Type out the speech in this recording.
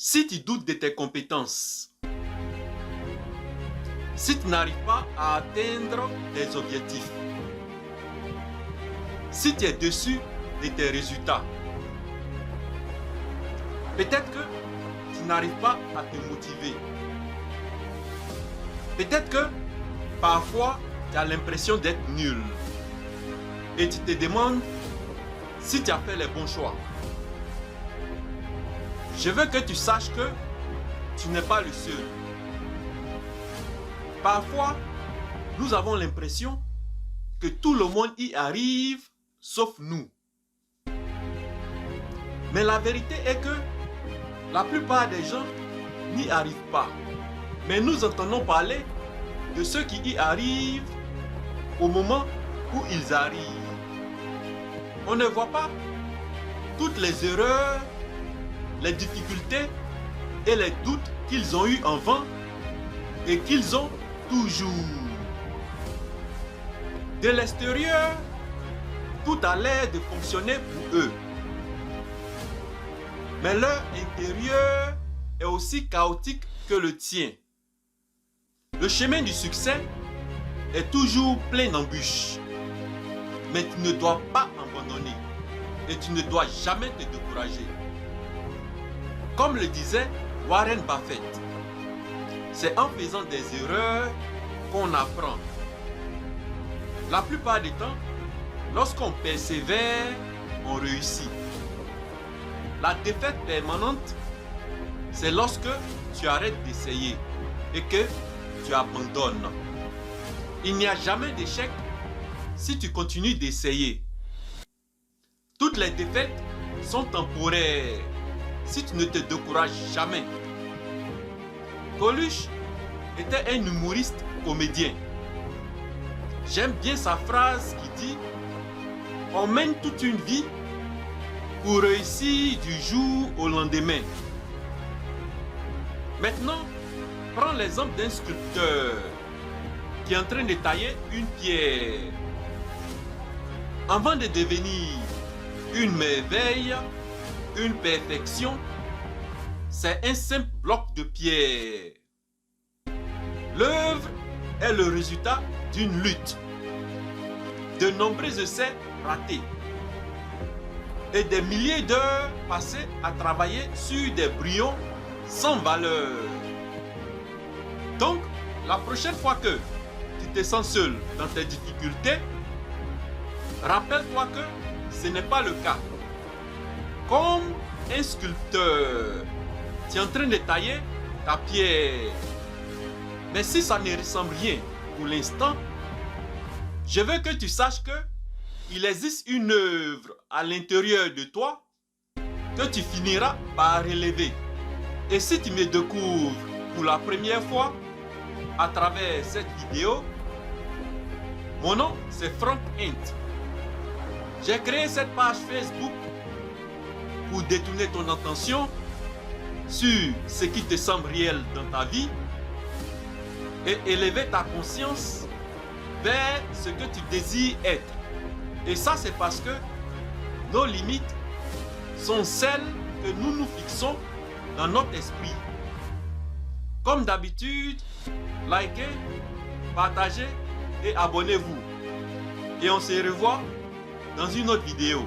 Si tu doutes de tes compétences, si tu n'arrives pas à atteindre tes objectifs, si tu es déçu de tes résultats, peut-être que tu n'arrives pas à te motiver. Peut-être que parfois tu as l'impression d'être nul et tu te demandes si tu as fait les bons choix. Je veux que tu saches que tu n'es pas le seul. Parfois, nous avons l'impression que tout le monde y arrive sauf nous. Mais la vérité est que la plupart des gens n'y arrivent pas. Mais nous entendons parler de ceux qui y arrivent au moment où ils arrivent. On ne voit pas toutes les erreurs, les difficultés et les doutes qu'ils ont eu avant et qu'ils ont toujours. De l'extérieur, tout a l'air de fonctionner pour eux. Mais leur intérieur est aussi chaotique que le tien. Le chemin du succès est toujours plein d'embûches. Mais tu ne dois pas abandonner et tu ne dois jamais te décourager. Comme le disait Warren Buffett, c'est en faisant des erreurs qu'on apprend. La plupart du temps, lorsqu'on persévère, on réussit. La défaite permanente, c'est lorsque tu arrêtes d'essayer et que tu abandonnes. Il n'y a jamais d'échec si tu continues d'essayer. Toutes les défaites sont temporaires si tu ne te décourages jamais. Coluche était un humoriste comédien. J'aime bien sa phrase qui dit « On mène toute une vie pour réussir du jour au lendemain. » Maintenant, prends l'exemple d'un sculpteur qui est en train de tailler une pierre. Avant de devenir une merveille, une perfection, c'est un simple bloc de pierre. L'œuvre est le résultat d'une lutte, de nombreux essais ratés et des milliers d'heures passées à travailler sur des brouillons sans valeur. Donc, la prochaine fois que tu te sens seul dans tes difficultés, rappelle-toi que ce n'est pas le cas. Comme un sculpteur, tu es en train de tailler ta pierre. Mais si ça ne ressemble rien pour l'instant, je veux que tu saches que il existe une œuvre à l'intérieur de toi que tu finiras par relever. Et si tu me découvres pour la première fois à travers cette vidéo, mon nom c'est Frank Hint. J'ai créé cette page Facebook pour détourner ton attention sur ce qui te semble réel dans ta vie et élever ta conscience vers ce que tu désires être. Et ça, c'est parce que nos limites sont celles que nous nous fixons dans notre esprit. Comme d'habitude, likez, partagez et abonnez-vous. Et on se revoit dans une autre vidéo.